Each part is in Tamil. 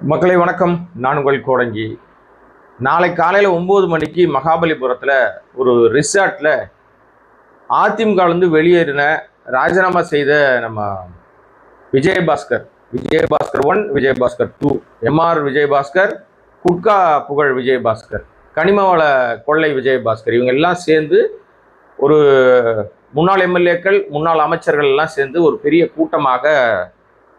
மக்களை வணக்கம். நான் உங்கள் கோடங்கி. நாளை காலையில் 9 மணிக்கு மகாபலிபுரத்தில் ஒரு ரிசார்ட்டில் அதிமுகலேருந்து வெளியேறின ராஜினாமா செய்த நம்ம விஜயபாஸ்கர் 1, விஜயபாஸ்கர் 2, எம்ஆர் விஜயபாஸ்கர், குட்கா புகழ் விஜயபாஸ்கர், கனிமவள கொள்ளை விஜயபாஸ்கர், இவங்க எல்லாம் சேர்ந்து ஒரு முன்னாள் எம்எல்ஏக்கள், முன்னாள் அமைச்சர்கள் எல்லாம் சேர்ந்து ஒரு பெரிய கூட்டமாக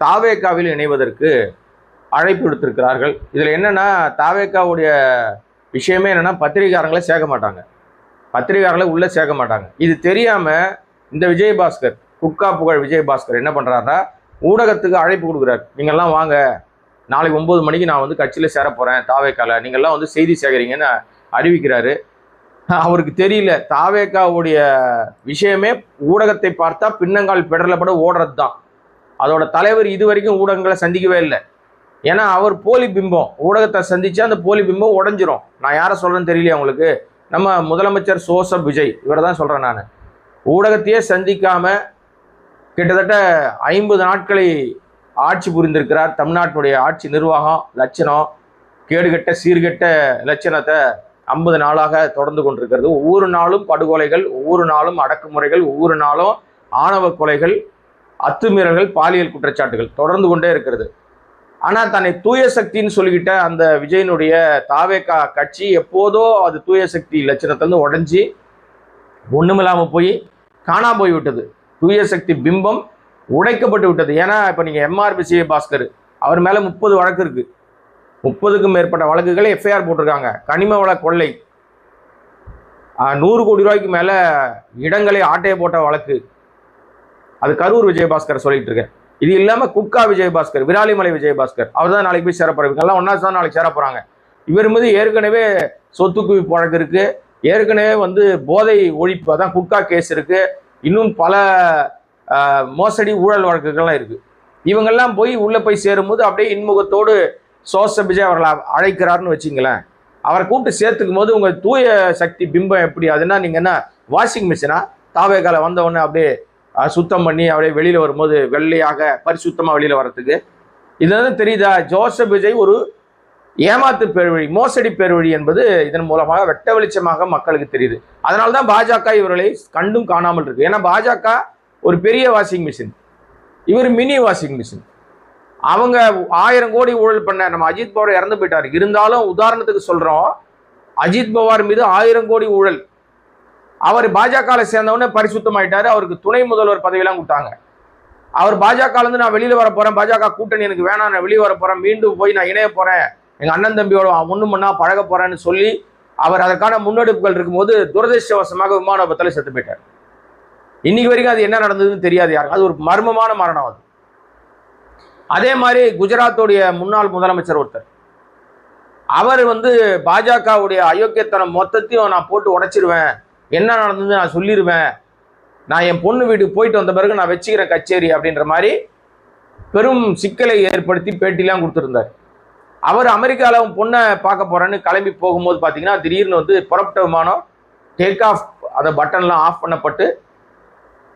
தாவேகாவில் இணைவதற்கு அழைப்பு விடுத்திருக்கிறார்கள். இதில் என்னென்னா, தாவேகாவுடைய விஷயமே என்னென்னா, பத்திரிகையாளர்களை சேர்க்க மாட்டாங்க, பத்திரிகையாளர்களை உள்ளே சேர்க்க மாட்டாங்க. இது தெரியாமல் இந்த விஜயபாஸ்கர், குட்கா புகழ் விஜயபாஸ்கர் என்ன பண்ணுறாருன்னா, ஊடகத்துக்கு அழைப்பு கொடுக்குறாரு. நீங்கள்லாம் வாங்க, நாளைக்கு 9 மணிக்கு நான் வந்து கட்சியில் சேர போகிறேன் தாவேகாவில், நீங்கள்லாம் வந்து செய்தி சேகரிங்கன்னு அறிவிக்கிறாரு. அவருக்கு தெரியல, தாவேகாவுடைய விஷயமே ஊடகத்தை பார்த்தா பின்னங்கால் பெடலப்பட ஓடுறது தான். அதோட தலைவர் இது வரைக்கும் ஊடகங்களை சந்திக்கவே இல்லை. ஏன்னா அவர் போலி பிம்பம், ஊடகத்தை சந்திச்சா அந்த போலி பிம்பம் உடஞ்சிரும். நான் யாரை சொல்றேன்னு தெரியலையா உங்களுக்கு? நம்ம முதலமைச்சர் சோசப் விஜய், இவரை தான் சொல்றேன் நான். ஊடகத்தையே சந்திக்காம கிட்டத்தட்ட 50 நாட்களை ஆட்சி புரிந்திருக்கிறார். தமிழ்நாட்டுடைய ஆட்சி நிர்வாகம் லட்சணம், கேடுகட்ட சீர்கெட்ட லட்சணத்தை 50 நாளாக தொடர்ந்து கொண்டிருக்கிறது. ஒவ்வொரு நாளும் படுகொலைகள், ஒவ்வொரு நாளும் அடக்குமுறைகள், ஒவ்வொரு நாளும் ஆணவ கொலைகள், அத்துமீறல்கள், பாலியல் குற்றச்சாட்டுகள் தொடர்ந்து கொண்டே இருக்கிறது. ஆனால் தன்னை தூய சக்தின்னு சொல்லிக்கிட்ட அந்த விஜயனுடைய தாவேகா கட்சி எப்போதோ அது தூய சக்தி லட்சணத்திலிருந்து உடஞ்சி ஒன்றுமில்லாமல் போய் காணாம போய் விட்டது. தூய சக்தி பிம்பம் உடைக்கப்பட்டு விட்டது. ஏன்னா இப்போ நீங்கள் எம்ஆர் விஜயபாஸ்கர், அவர் மேலே 30 வழக்கு இருக்குது. 30க்கும் மேற்பட்ட வழக்குகளை எஃப்ஐஆர் போட்டிருக்காங்க. கனிம வள கொள்ளை, 100 கோடி ரூபாய்க்கு மேலே இடங்களை ஆட்டையை போட்ட வழக்கு, அது கரூர் விஜயபாஸ்கர் சொல்லிட்டு இருக்கேன். இது இல்லாமல் குட்கா விஜயபாஸ்கர், விராலிமலை விஜயபாஸ்கர், அவர் தான் நாளைக்கு போய் சேர போகிறாங்க. எல்லாம் ஒன்றா தான் நாளைக்கு சேர போகிறாங்க. இவர் மீது ஏற்கனவே சொத்து குவிப்பு வழக்கு இருக்குது, ஏற்கனவே வந்து போதை ஒழிப்பு, அதான் குட்கா கேஸ் இருக்குது, இன்னும் பல மோசடி ஊழல் வழக்குகள்லாம் இருக்குது. இவங்கெல்லாம் போய் உள்ளே போய் சேரும்போது அப்படியே இன்முகத்தோடு சோசப் விஜய் அவர்களை அழைக்கிறாருன்னு வச்சிங்களேன். அவரை கூப்பிட்டு சேர்த்துக்கும் போது உங்கள் தூய சக்தி பிம்பம் எப்படி? அதுனா நீங்கள் என்ன வாஷிங் மிஷினா? தாவேகால வந்தவொடனே அப்படியே சுத்தம் பண்ணி அப்படியே வெளியில் வரும்போது வெள்ளையாக பரிசுத்தமாக வெளியில் வர்றதுக்கு இதுதான் தெரியுதா? ஜோசப் விஜய் ஒரு ஏமாத்து பேர்வழி, மோசடி பேர்வழி என்பது இதன் மூலமாக வெட்ட வெளிச்சமாக மக்களுக்கு தெரியுது. அதனால தான் பாஜக இவர்களை கண்டும் காணாமல் இருக்கு. ஏன்னா பாஜக ஒரு பெரிய வாஷிங் மிஷின், இவர் மினி வாஷிங் மிஷின். அவங்க 1000 கோடி ஊழல் பண்ண நம்ம அஜித் பவார் இறந்து போயிட்டார். இருந்தாலும் உதாரணத்துக்கு சொல்றோம், அஜித் பவார் மீது 1000 கோடி ஊழல். அவர் பாஜகவில் சேர்ந்தவொடனே பரிசுத்தமாயிட்டாரு. அவருக்கு துணை முதல்வர் பதவியெல்லாம் கொடுத்தாங்க. அவர் பாஜகலேருந்து நான் வெளியில் வர போகிறேன், பாஜக கூட்டணி எனக்கு வேணாம், நான் வெளியே வர போகிறேன், மீண்டும் போய் நான் இணைய போகிறேன், எங்கள் அண்ணன் தம்பியோட ஒன்று மண்ணா பழக போகிறேன்னு சொல்லி அவர் அதற்கான முன்னெடுப்புகள் இருக்கும்போது துரதிருஷ்டவசமாக விமான விபத்தில் செத்து போயிட்டார். இன்னைக்கு வரைக்கும் அது என்ன நடந்ததுன்னு தெரியாது யாருக்கு. அது ஒரு மர்மமான மரணம் அது. அதே மாதிரி குஜராத்துடைய முன்னாள் முதலமைச்சர் ஒருத்தர், அவர் வந்து பாஜகவுடைய அயோக்கியத்தனம் மொத்தத்தையும் நான் போட்டு உடைச்சிருவேன், என்ன நடந்தது நான் சொல்லிடுவேன், நான் என் பொண்ணு வீட்டுக்கு போயிட்டு வந்த பிறகு நான் வச்சுக்கிறேன் கச்சேரி அப்படின்ற மாதிரி பெரும் சிக்கலை ஏற்படுத்தி பேட்டிலாம் கொடுத்துருந்தார். அவர் அமெரிக்காவில் பொண்ணை பார்க்க போகிறேன்னு கிளம்பி போகும்போது பார்த்தீங்கன்னா திடீர்னு வந்து புறப்பட்ட விமானம் டேக் ஆஃப், அந்த பட்டன்லாம் ஆஃப் பண்ணப்பட்டு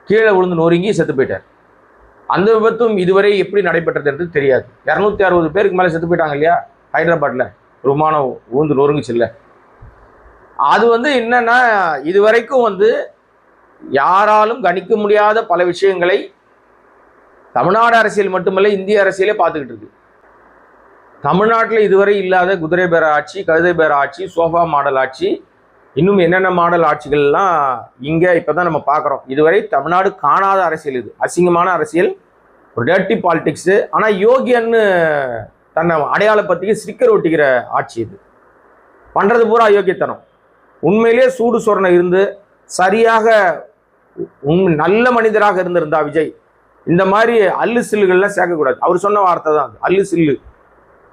கீழே விழுந்து நொறுங்கி செத்து போயிட்டார். அந்த விபத்தும் இதுவரை எப்படி நடைபெற்றது என்று தெரியாது. 260 பேருக்கு மேலே செத்து போயிட்டாங்க இல்லையா ஹைதராபாத்தில், ஒரு விமானம் விழுந்து நொறுங்குச்சு இல்லை. அது வந்து என்னன்னா, இதுவரைக்கும் வந்து யாராலும் கணிக்க முடியாத பல விஷயங்களை தமிழ்நாடு அரசியல் மட்டுமல்ல இந்திய அரசியலே பார்த்துக்கிட்டு இருக்கு. தமிழ்நாட்டில் இதுவரை இல்லாத குதிரை பேர ஆட்சி, கழுதை பேர ஆட்சி, சோஃபா மாடல் ஆட்சி, இன்னும் என்னென்ன மாடல் ஆட்சிகள்லாம் இங்கே இப்போ தான் நம்ம பார்க்குறோம். இதுவரை தமிழ்நாடு காணாத அரசியல், இது அசிங்கமான அரசியல், ஒரு டர்ட்டி பாலிடிக்ஸு. ஆனால் யோகியன்னு தன்னை அடையாளப்படுத்தி ஸ்டிக்கர் ஒட்டிக்கிற ஆட்சி இது. பண்ணுறது பூரா அயோக்கியத்தனம். உண்மையிலே சூடு சொரணை இருந்து சரியாக நல்ல மனிதராக இருந்திருந்தா விஜய் இந்த மாதிரி அல்லு சில்லுகள்லாம் சேர்க்கக்கூடாது. அவர் சொன்ன வார்த்தை தான் அது, அல்லு சில்லு.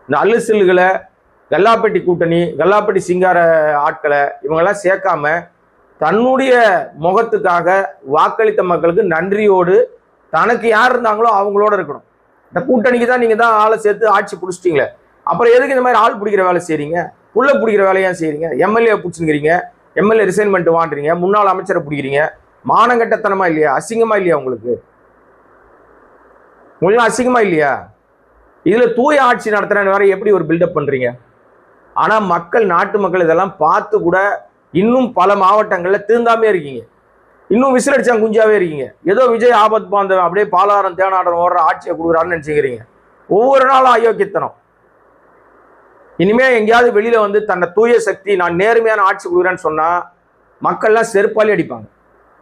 இந்த அல்லு சில்லுகளை, கல்லாப்பட்டி கூட்டணி, கல்லாப்பட்டி சிங்கார ஆட்களை இவங்கெல்லாம் சேர்க்காம தன்னுடைய முகத்துக்காக வாக்களித்த மக்களுக்கு நன்றியோடு தனக்கு யார் இருந்தாங்களோ அவங்களோட இருக்கணும். இந்த கூட்டணிக்கு தான் நீங்கள் தான் ஆளை சேர்த்து ஆட்சி பிடிச்சிட்டிங்களே, அப்புறம் எதுக்கு இந்த மாதிரி ஆள் பிடிக்கிற வேலை செய்கிறீங்க? புள்ள பிடிக்கிற வேலையாக செய்கிறீங்க? எம்எல்ஏ பிடிச்சிங்கிறீங்க, எம்எல்ஏ ரிசைன்மெண்ட் வாண்டுறீங்க, முன்னாள் அமைச்சரை பிடிக்கிறீங்க. மானங்கட்டத்தனமா இல்லையா? அசிங்கமா இல்லையா? உங்களுக்கு அசிங்கமா இல்லையா? இதுல தூய ஆட்சி நடத்துறேன்னு வேற எப்படி ஒரு பில்டப் பண்றீங்க? ஆனா மக்கள், நாட்டு மக்கள் இதெல்லாம் பார்த்து கூட இன்னும் பல மாவட்டங்கள்ல திருந்தாமே இருக்கீங்க. இன்னும் விசிலடிச்சா குஞ்சாவே இருக்கீங்க. ஏதோ விஜய் ஆபத் பாந்தவன் அப்படியே பாலாரம் தேனாடம் ஓடுற ஆட்சியை கொடுக்குறாருன்னு நினைச்சுக்கிறீங்க. ஒவ்வொரு நாளும் அயோக்கியத்தனம். இனிமே எங்கேயாவது வெளியில வந்து தன்னை தூய சக்தி, நான் நேர்மையான ஆட்சி கொடுக்குறேன்னு சொன்னா மக்கள்லாம் செருப்பாலே அடிப்பாங்க.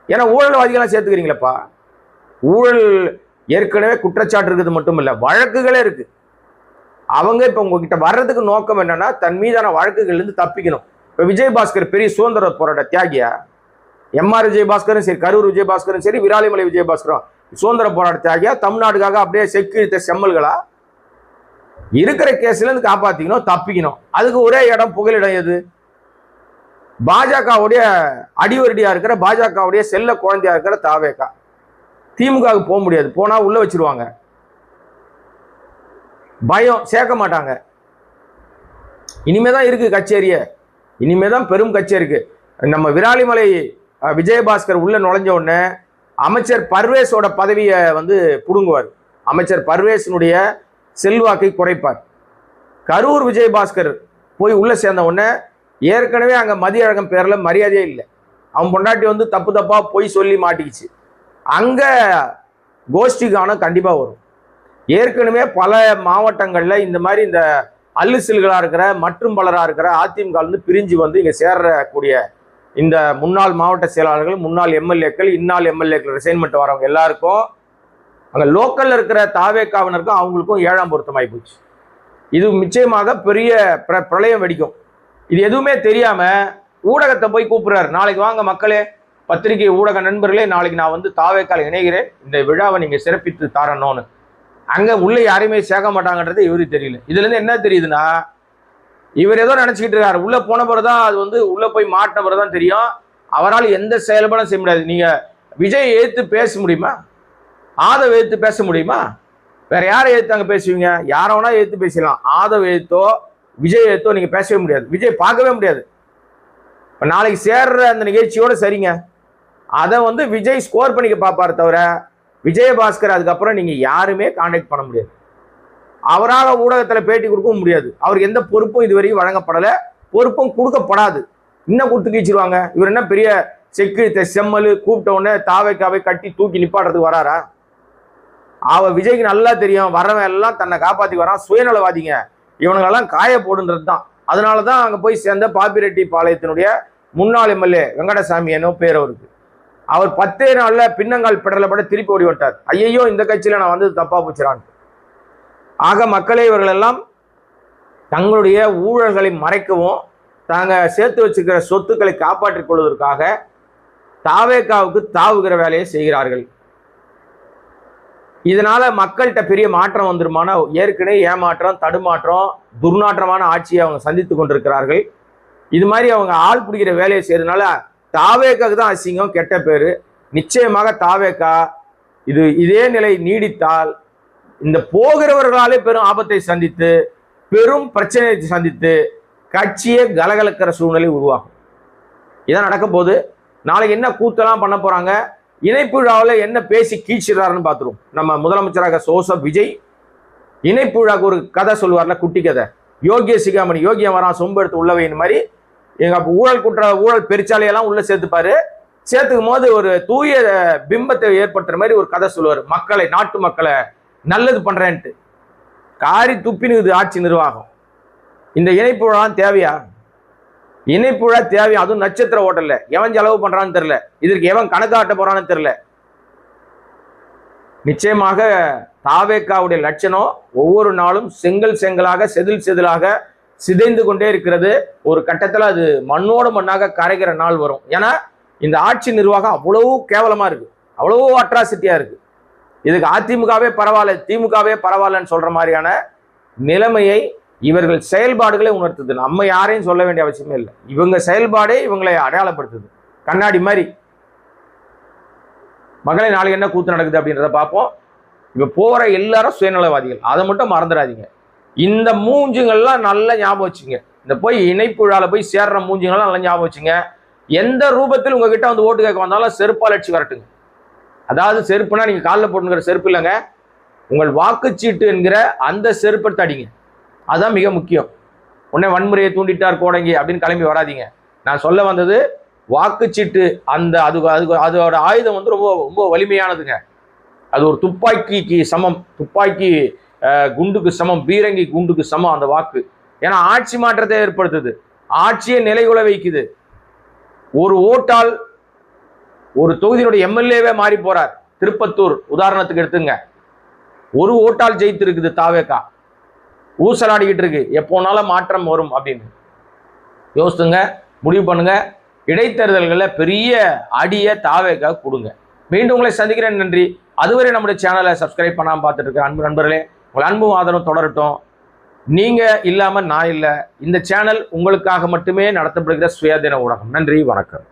ஏன்னா ஊழல்வாதிகள்லாம் சேர்த்துக்கிறீங்களப்பா. ஊழல் ஏற்கனவே குற்றச்சாட்டு இருக்குது மட்டும் இல்ல, வழக்குகளே இருக்கு. அவங்க இப்ப உங்ககிட்ட வர்றதுக்கு நோக்கம் என்னன்னா தன் மீதான வழக்குகள் இருந்து தப்பிக்கணும். இப்ப விஜயபாஸ்கர் பெரிய சுதந்திர போராட்ட தியாகியா? எம்ஆர் விஜயபாஸ்கரும் சரி, கரூர் விஜயபாஸ்கரும் சரி, விராலிமலை விஜயபாஸ்கரும் சுதந்திர போராட்ட தியாகியா? தமிழ்நாடுக்காக அப்படியே செக்கு செம்மல்களா? இருக்கிற கேஸ்ல இருந்து காப்பாத்திக்கணும், தப்பிக்கணும். அதுக்கு ஒரே இடம், புகலிடம் எது? பாஜகவுடைய அடிவரடியா இருக்கிற, பாஜகவுடைய செல்ல குழந்தையா இருக்கிற தாவேகா. திமுகவுக்கு போக முடியாது, போனா உள்ள வச்சிருவாங்க. பயம், சேர்க்க மாட்டாங்க. இனிமேதான் இருக்கு கச்சேரிய, இனிமேதான் பெரும் கச்சேரி இருக்கு. நம்ம விராலிமலை விஜயபாஸ்கர் உள்ள நுழைஞ்ச உடனே அமைச்சர் பர்வேஸோட பதவியை வந்து புடுங்குவார். அமைச்சர் பர்வேஸினுடைய செல்வாக்கை குறைப்பார். கரூர் விஜயபாஸ்கர் போய் உள்ள சேர்ந்த உடனே ஏற்கனவே அங்க மதியழகம் பேர்ல மரியாதையே இல்லை. அவன் பொண்டாட்டி வந்து தப்பு தப்பா பொய் சொல்லி மாட்டிக்கிச்சு. அங்க கோஷ்டிகானம் கண்டிப்பா வரும். ஏற்கனவே பல மாவட்டங்கள்ல இந்த மாதிரி இந்த அல்லுசில்களா இருக்கிற மற்றும் பலரா இருக்கிற அதிமுக வந்து பிரிஞ்சு வந்து இங்க சேரக்கூடிய இந்த முன்னாள் மாவட்ட செயலாளர்கள், முன்னாள் எம்எல்ஏக்கள், இந்நாள் எம்எல்ஏக்கள் ரிசைன்மெண்ட் வரவங்க எல்லாருக்கும் அங்க லோக்கல்ல இருக்கிற தாவேக்காவினருக்கும் அவங்களுக்கும் 7ஆம் பொருத்தமாகி போச்சு. இது நிச்சயமாக பெரிய பிரளயம் வெடிக்கும். இது எதுவுமே தெரியாம ஊடகத்தை போய் கூப்பிடுறாரு. நாளைக்கு வாங்க மக்களே, பத்திரிகை ஊடக நண்பர்களே, நாளைக்கு நான் வந்து தாவேக்கால இணைகிறேன், இந்த விழாவை நீங்க சிறப்பித்து தரணும்னு. அங்க உள்ள யாரையுமே சேர்க்க மாட்டாங்கன்றது இவருக்கு தெரியல. இதுல இருந்து என்ன தெரியுதுன்னா, இவர் ஏதோ நினைச்சுக்கிட்டு இருக்காரு. உள்ள போன பிறகுதான் அது வந்து உள்ள போய் மாட்டின பிறகுதான் தெரியும். அவரால் எந்த செயல்பாடும் செய்ய முடியாது. நீங்க விஜய் எதிர்த்து பேச முடியுமா? ஆதவ எதிர்த்து பேச முடியுமா? வேற யாரை எதிர்த்து அங்க பேசுவீங்க? யாரோனா எதிர்த்து பேசலாம். ஆதவ எதிர்த்தோ விஜய் எதிர்த்தோ நீங்க பேசவே முடியாது. விஜய் பார்க்கவே முடியாது. இப்ப நாளைக்கு சேர்ற அந்த நிகழ்ச்சியோட சரிங்க, அதை வந்து விஜய் ஸ்கோர் பண்ணிக்க பார்ப்பாரு தவிர விஜயபாஸ்கர் அதுக்கப்புறம் நீங்க யாருமே கான்டாக்ட் பண்ண முடியாது. அவரால் ஊடகத்துல பேட்டி கொடுக்கவும் முடியாது. அவருக்கு எந்த பொறுப்பும் இதுவரையும் வழங்கப்படலை, பொறுப்பும் கொடுக்கப்படாது. இன்னும் கொடுத்து கீச்சிருவாங்க. இவர் என்ன பெரிய செக்கு செம்மல் கூப்பிட்ட உடனே தாவைக்காவை கட்டி தூக்கி நிப்பாடுறதுக்கு வராரா? விஜய்க்கு நல்லா தெரியும், வரவன் எல்லாம் தன்னை காப்பாத்தி வரான், சுயநலவாதிங்க, இவனுங்களெல்லாம் காய போடுன்றது தான். அதனாலதான் அங்க போய் சேர்ந்த பாப்பிரெட்டி பாளையத்தினுடைய முன்னாள் எம்எல்ஏ வெங்கடசாமி என்னோ பேர் அவருக்கு. அவர் 10 நாள்ல பின்னங்கால் பிடலப்பட திருப்பி ஓடி விட்டார். ஐயோ, இந்த கட்சியில நான் வந்து தப்பா போச்சுறான். ஆக மக்களே, இவர்கள் எல்லாம் தங்களுடைய ஊழல்களை மறைக்கவும் தாங்க சேர்த்து வச்சுக்கிற சொத்துக்களை காப்பாற்றிக் கொள்வதற்காக தாவேக்காவுக்கு தாவுகிற வேலையை செய்கிறார்கள். இதனால மக்கள்கிட்ட பெரிய மாற்றம் வந்துருமான? ஏற்கனவே ஏமாற்றம், தடுமாற்றம், துர்நாற்றமான ஆட்சியை அவங்க சந்தித்து கொண்டிருக்கிறார்கள். இது மாதிரி அவங்க ஆள் பிடிக்கிற வேலையை செய்யறதுனால தாவேக்காக்கு தான் அசிங்கம், கெட்ட பேரு. நிச்சயமாக தாவேக்கா இதே நிலை நீடித்தால் இந்த போகிறவர்களாலே பெரும் ஆபத்தை சந்தித்து, பெரும் பிரச்சனையை சந்தித்து கட்சியே கலகலக்கிற சூழ்நிலை உருவாகும். இதான் நடக்க போது. நாளைக்கு என்ன கூத்தெல்லாம் பண்ண போறாங்க, இணைப்பு விழாவில் என்ன பேசி கீழ்ச்சிடுறாருன்னு பார்த்துருவோம். நம்ம முதலமைச்சராக ஜோசப் விஜய் இணைப்பு விழாவுக்கு ஒரு கதை சொல்லுவார்ல, குட்டி கதை. யோகிய சிகாமணி, யோகியம் வரான் சொம்பு எடுத்து உள்ளவையின் மாதிரி எங்க ஊழல் பெருச்சாலையெல்லாம் உள்ள சேர்த்துப்பாரு. சேர்த்துக்கும் போது ஒரு தூய பிம்பத்தை ஏற்படுத்துற மாதிரி ஒரு கதை சொல்லுவார். மக்களை, நாட்டு மக்களை நல்லது பண்றேன்ட்டு காரி துப்பினுது ஆட்சி நிர்வாகம். இந்த இணைப்பு விழா தேவையா? இணைப்பு விழா தேவையா? அதுவும் நட்சத்திர ஓட்டல்ல. எவன் செலவு பண்றான்னு தெரியல, இதற்கு எவன் கணக்காட்ட போறான்னு தெரியல. நிச்சயமாக தாவேக்காவுடைய லட்சணம் ஒவ்வொரு நாளும் செங்கலாக செதில் செதிலாக சிதைந்து கொண்டே இருக்கிறது. ஒரு கட்டத்தில் அது மண்ணோடு மண்ணாக கரைகிற நாள் வரும். ஏன்னா இந்த ஆட்சி நிர்வாகம் அவ்வளவு கேவலமா இருக்கு, அவ்வளவு அட்ராசிட்டியா இருக்கு. இதுக்கு அதிமுகவே பரவாயில்ல, திமுகவே பரவாயில்லன்னு சொல்ற மாதிரியான நிலைமையை இவர்கள் செயல்பாடுகளை உணர்த்துது. நம்ம யாரையும் சொல்ல வேண்டிய அவசியமே இல்லை. இவங்க செயல்பாடே இவங்களை அடையாளப்படுத்துது, கண்ணாடி மாதிரி. மக்களை, நாளைக்கு என்ன கூத்து நடக்குது அப்படின்றத பார்ப்போம். இப்ப போற எல்லாரும் சுயநலவாதிகள், அதை மட்டும் மறந்துடாதீங்க. இந்த மூஞ்சுங்கள்லாம் நல்லா ஞாபகம் வச்சுங்க. இந்த போய் இணைப்பு விழால போய் சேர்ற மூஞ்சுங்கள்லாம் நல்லா ஞாபகம் வச்சுங்க. எந்த ரூபத்தில் உங்ககிட்ட வந்து ஓட்டு கேட்க வந்தாலும் செருப்பால் அடிச்சு வரட்டுங்க. அதாவது செருப்புனா நீங்க காலில் போட்டுங்கிற செருப்பு இல்லைங்க, உங்கள் வாக்குச்சீட்டு என்கிற அந்த செருப்பத்தை அடிங்க. அதுதான் மிக முக்கியம். உடனே வன்முறையை தூண்டிட்டார் கோடங்கி அப்படின்னு கிளம்பி வராதிங்க. நான் சொல்ல வந்தது வாக்குச்சீட்டு. அதோட ஆயுதம் வந்து ரொம்ப ரொம்ப வலிமையானதுங்க. அது ஒரு துப்பாக்கிக்கு சமம், துப்பாக்கி குண்டுக்கு சமம், பீரங்கி குண்டுக்கு சமம் அந்த வாக்கு. ஏன்னா ஆட்சி மாற்றத்தை ஏற்படுத்துது, ஆட்சியை நிலைகுல வைக்குது. ஒரு ஓட்டால் ஒரு தொகுதியினுடைய எம்எல்ஏவே மாறி போறார். திருப்பத்தூர் உதாரணத்துக்கு எடுத்துங்க. ஒரு ஓட்டால் ஜெயித்திருக்குது தாவேகா. ஊசலாடிக்கிட்டு இருக்கு, எப்போனாலும் மாற்றம் வரும் அப்படின்னு. யோசித்துங்க, முடிவு பண்ணுங்க. இடைத்தேர்தல்களில் பெரிய அடியை தாவேகா கொடுங்க. மீண்டும் உங்களை சந்திக்கிறேன். நன்றி. அதுவரை நம்முடைய சேனலை சப்ஸ்கிரைப் பண்ணாமல் பார்த்துட்டு இருக்க அன்பு நண்பர்களே, உங்கள் அன்பும் ஆதரவும் தொடரட்டும். நீங்க இல்லாம நான் இல்லை. இந்த சேனல் உங்களுக்காக மட்டுமே நடத்தப்படுகிற சுயாதீன ஊடகம். நன்றி, வணக்கம்.